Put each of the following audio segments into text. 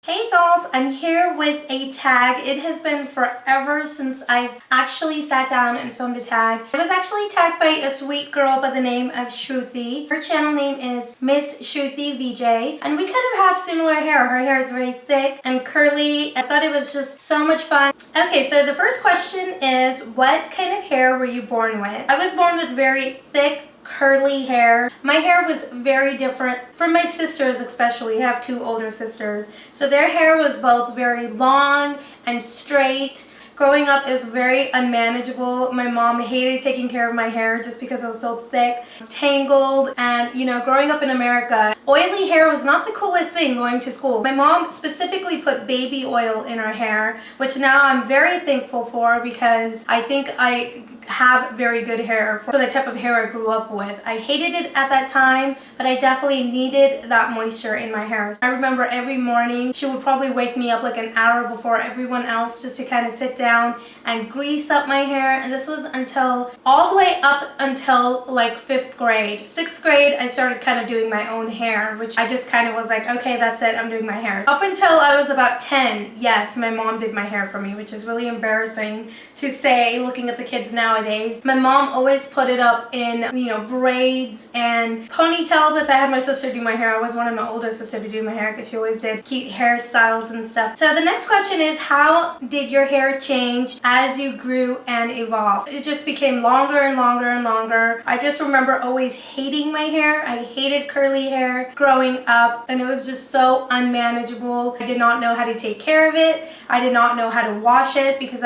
Hey dolls, I'm here with a tag. It has been forever since I've actually sat down and filmed a tag. I was actually tagged by a sweet girl by the name of Shruti. Her channel name is Miss Shruti VJ, and we kind of have similar hair. Her hair is very thick and curly. I thought it was just so much fun. Okay, so the first question is, what kind of hair were you born with? I was born with very thick, curly hair. My hair was very different from my sisters, especially. I have two older sisters, so their hair was both very long and straight. Growing up is very unmanageable. My mom hated taking care of my hair just because it was so thick, tangled, and growing up in America, oily hair was not the coolest thing going to school. My mom specifically put baby oil in her hair, which now I'm very thankful for because I think I have very good hair for the type of hair I grew up with. I hated it at that time, but I definitely needed that moisture in my hair. I remember every morning she would probably wake me up like an hour before everyone else just to kind of sit down and grease up my hair, and this was until all the way up until like 5th grade. 6th grade I started kind of doing my own hair, which I just kind of was like, okay, that's it, I'm doing my hair. Up until I was about 10, yes, my mom did my hair for me, which is really embarrassing to say looking at the kids nowadays. My mom always put it up in, braids and ponytails. If I had my sister do my hair, I always wanted my older sister to do my hair because she always did cute hairstyles and stuff. So the next question is, how did your hair change as you grew and evolved? It just became longer and longer and longer. I just remember always hating my hair. I hated curly hair growing up, and it was just so unmanageable. I did not know how to take care of it. I did not know how to wash it because,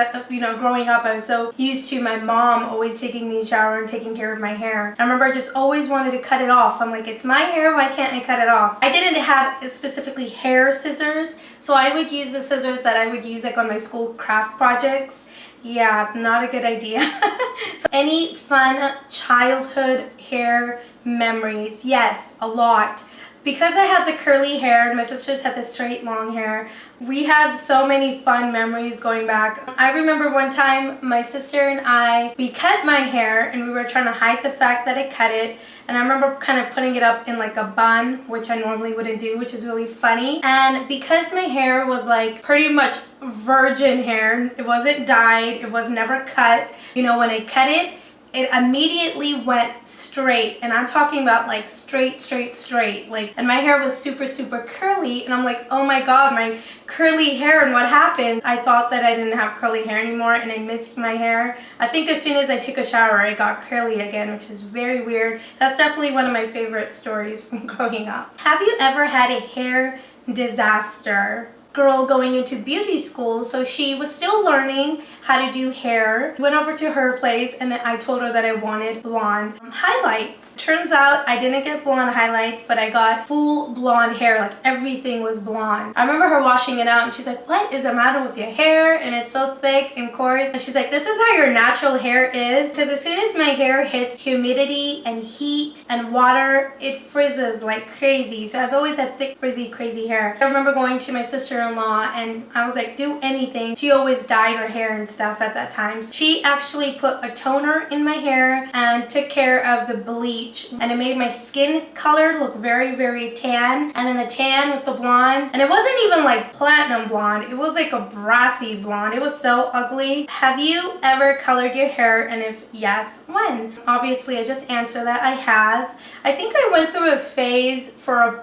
growing up I was so used to my mom always taking me a shower and taking care of my hair. I remember I just always wanted to cut it off. I'm like, it's my hair, why can't I cut it off? I didn't have specifically hair scissors, so I would use the scissors that I would use like on my school craft projects. Yeah, not a good idea. So any fun childhood hair memories? Yes, a lot. Because I had the curly hair and my sisters had the straight long hair, we have so many fun memories going back. I remember one time my sister and we cut my hair and we were trying to hide the fact that I cut it, and I remember kind of putting it up in like a bun, which I normally wouldn't do, which is really funny. And because my hair was like pretty much virgin hair, it wasn't dyed, it was never cut, when I cut it, it immediately went straight, and I'm talking about like straight, like, and my hair was super curly, and I'm like, oh my god, my curly hair, and what happened? I thought that I didn't have curly hair anymore, and I missed my hair. I think as soon as I took a shower, it got curly again, which is very weird. That's definitely one of my favorite stories from growing up. Have you ever had a hair disaster? Girl going into beauty school, so she was still learning how to do hair. Went over to her place and I told her that I wanted blonde highlights. Turns out I didn't get blonde highlights, but I got full blonde hair, like everything was blonde. I remember her washing it out and she's like, what is the matter with your hair? And it's so thick and coarse. And she's like, this is how your natural hair is. Because as soon as my hair hits humidity and heat and water, it frizzes like crazy. So I've always had thick, frizzy, crazy hair. I remember going to my sister-in-law and I was like, do anything. She always dyed her hair and stuff at that time. She actually put a toner in my hair and took care of the bleach, and it made my skin color look very tan, and then the tan with the blonde, and it wasn't even like platinum blonde, it was like a brassy blonde. It was so ugly. Have you ever colored your hair, and if yes, when? Obviously I just answered that I have. I think I went through a phase for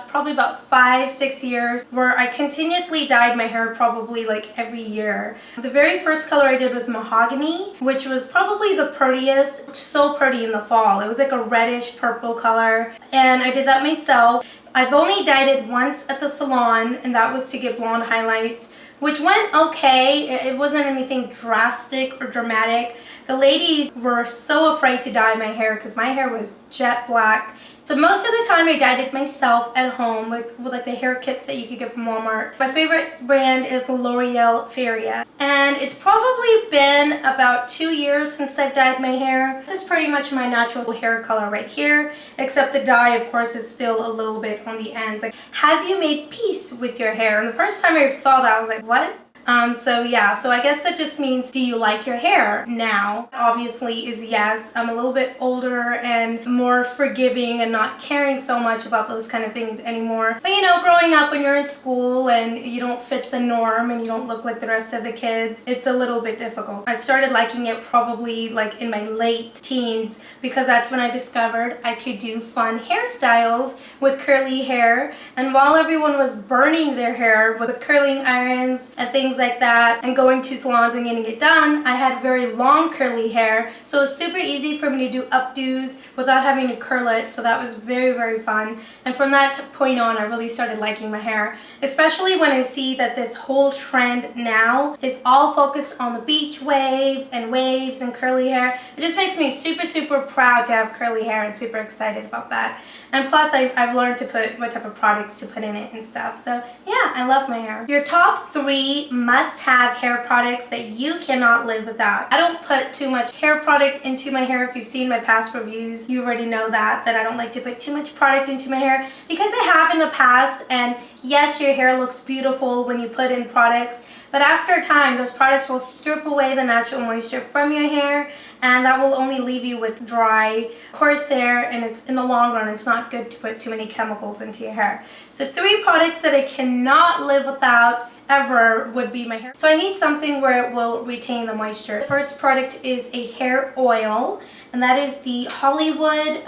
probably about 5-6 years where I continuously dyed my hair probably like every year. The very first color I did was mahogany, which was probably the prettiest. So pretty in the fall. It was like a reddish purple color, and I did that myself. I've only dyed it once at the salon, and that was to get blonde highlights, which went okay. It wasn't anything drastic or dramatic. The ladies were so afraid to dye my hair because my hair was jet black. So most of the time I dyed it myself at home with like the hair kits that you could get from Walmart. My favorite brand is L'Oreal Feria. And it's probably been about 2 years since I've dyed my hair. This is pretty much my natural hair color right here, except the dye, of course, is still a little bit on the ends. Like, have you made peace with your hair? And the first time I saw that, I was like, what? So yeah, so I guess that just means, do you like your hair now? Obviously is yes. I'm a little bit older and more forgiving and not caring so much about those kind of things anymore. But you know, growing up when you're in school and you don't fit the norm and you don't look like the rest of the kids, it's a little bit difficult. I started liking it probably like in my late teens because that's when I discovered I could do fun hairstyles with curly hair. And while everyone was burning their hair with curling irons and things like that and going to salons and getting it done, I had very long curly hair, so it's super easy for me to do updos without having to curl it. So that was very, very fun. And from that point on, I really started liking my hair, especially when I see that this whole trend now is all focused on the beach wave and waves and curly hair. It just makes me super, super proud to have curly hair and super excited about that. And plus, I've learned to put what type of products to put in it and stuff. So yeah, I love my hair. Your top 3 must-have hair products that you cannot live without. I don't put too much hair product into my hair. If you've seen my past reviews, you already know that I don't like to put too much product into my hair because I have in the past. And yes, your hair looks beautiful when you put in products, but after time, those products will strip away the natural moisture from your hair, and that will only leave you with dry, coarse hair, and it's in the long run, it's not good to put too many chemicals into your hair. So 3 products that I cannot live without ever would be my hair. So I need something where it will retain the moisture. The first product is a hair oil, and that is the Hollywood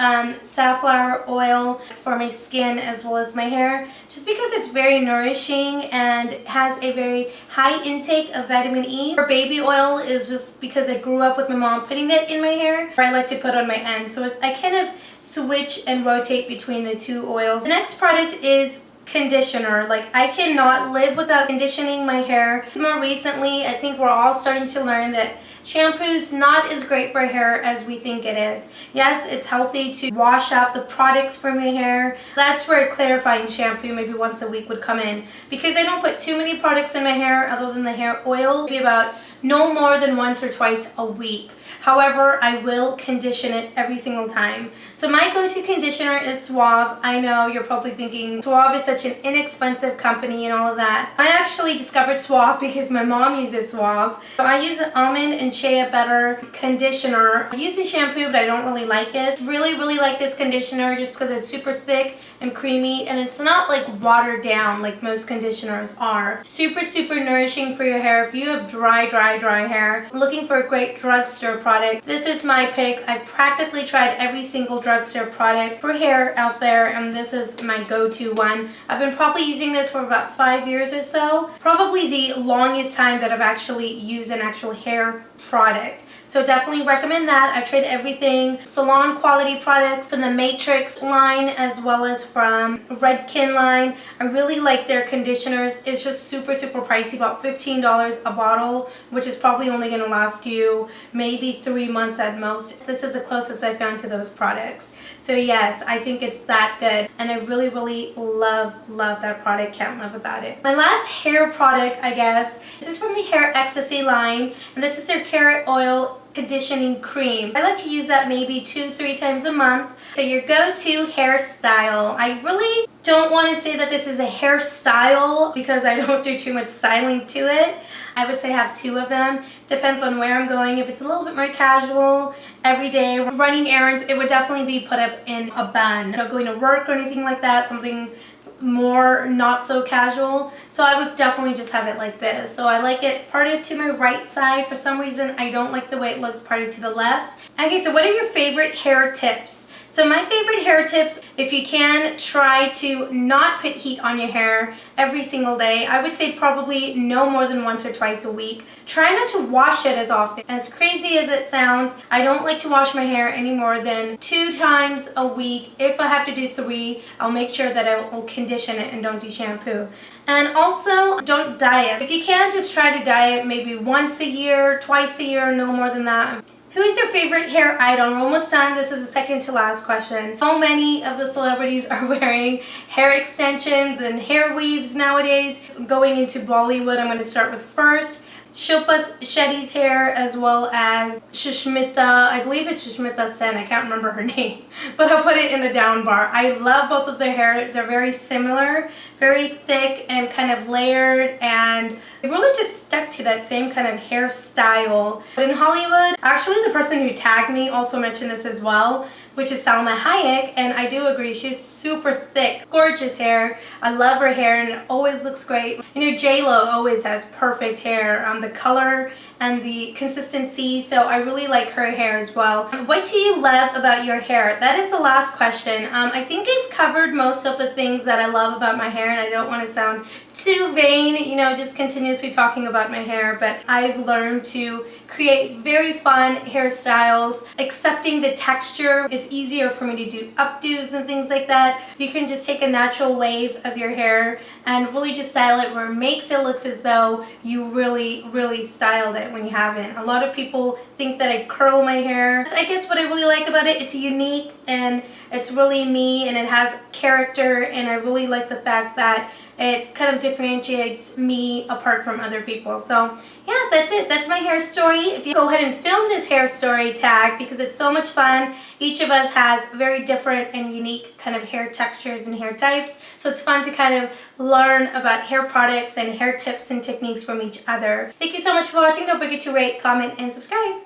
safflower oil for my skin as well as my hair, just because it's very nourishing and has a very high intake of vitamin E. For baby oil is just because I grew up with my mom putting that in my hair, I like to put on my end. So I kind of switch and rotate between the 2 oils. The next product is conditioner. Like, I cannot live without conditioning my hair. More recently, I think we're all starting to learn that shampoo's not as great for hair as we think it is. Yes, it's healthy to wash out the products from your hair. That's where a clarifying shampoo maybe once a week would come in, because I don't put too many products in my hair other than the hair oil, maybe about no more than once or twice a week. However, I will condition it every single time. So my go-to conditioner is Suave. I know you're probably thinking Suave is such an inexpensive company and all of that. I actually discovered Suave because my mom uses Suave. So I use an almond and shea butter conditioner. I use the shampoo, but I don't really like it. Really, really like this conditioner just because it's super thick and creamy, and it's not like watered down like most conditioners are. Super, super nourishing for your hair. If you have dry hair, looking for a great drugstore product, this is my pick. I've practically tried every single drugstore product for hair out there, and this is my go-to one. I've been probably using this for about 5 years or so. Probably the longest time that I've actually used an actual hair product. So definitely recommend that. I've tried everything, salon quality products from the Matrix line as well as from Redken line. I really like their conditioners. It's just super, super pricey, about $15 a bottle, which is probably only going to last you maybe 3 months at most. This is the closest I found to those products. So yes, I think it's that good, and I really, really love that product. Can't live without it. My last hair product, I guess, this is from the Hair Ecstasy line, and this is their carrot oil conditioning cream. I like to use that maybe 2-3 times a month. So your go-to hairstyle. I really don't want to say that this is a hairstyle because I don't do too much styling to it. I would say I have 2 of them. Depends on where I'm going. If it's a little bit more casual, every day, running errands, it would definitely be put up in a bun. Not going to work or anything like that, something more not so casual. So I would definitely just have it like this. So I like it parted to my right side. For some reason, I don't like the way it looks parted to the left. Okay, so what are your favorite hair tips? So my favorite hair tips, if you can, try to not put heat on your hair every single day. I would say probably no more than once or twice a week. Try not to wash it as often. As crazy as it sounds, I don't like to wash my hair any more than 2 times a week. If I have to do 3, I'll make sure that I will condition it and don't do shampoo. And also, don't dye it. If you can, just try to dye it maybe once a year, twice a year, no more than that. Who is your favorite hair idol? We're almost done. This is the second to last question. So many of the celebrities are wearing hair extensions and hair weaves nowadays. Going into Bollywood, I'm going to start with first Shilpa Shetty's hair, as well as Sushmita, I believe it's Sushmita Sen, I can't remember her name, but I'll put it in the down bar. I love both of their hair. They're very similar, very thick and kind of layered, and it really just stuck to that same kind of hairstyle. But in Hollywood, actually the person who tagged me also mentioned this as well, which is Salma Hayek, and I do agree, she's super thick, gorgeous hair. I love her hair and it always looks great. You know, J-Lo always has perfect hair, the color and the consistency, so I really like her hair as well. What do you love about your hair? That is the last question. I think I've covered most of the things that I love about my hair, and I don't want to sound too vain, you know, just continuously talking about my hair, but I've learned to create very fun hairstyles, accepting the texture. It's easier for me to do updos and things like that. You can just take a natural wave of your hair and really just style it where it makes it look as though you really styled it when you haven't. A lot of people think that I curl my hair. I guess what I really like about it, it's unique and it's really me and it has character, and I really like the fact that it kind of differentiates me apart from other people. So yeah, that's it. That's my hair story. If you go ahead and film this hair story tag, because it's so much fun. Each of us has very different and unique kind of hair textures and hair types. So it's fun to kind of learn about hair products and hair tips and techniques from each other. Thank you so much for watching. Don't forget to rate, comment, and subscribe.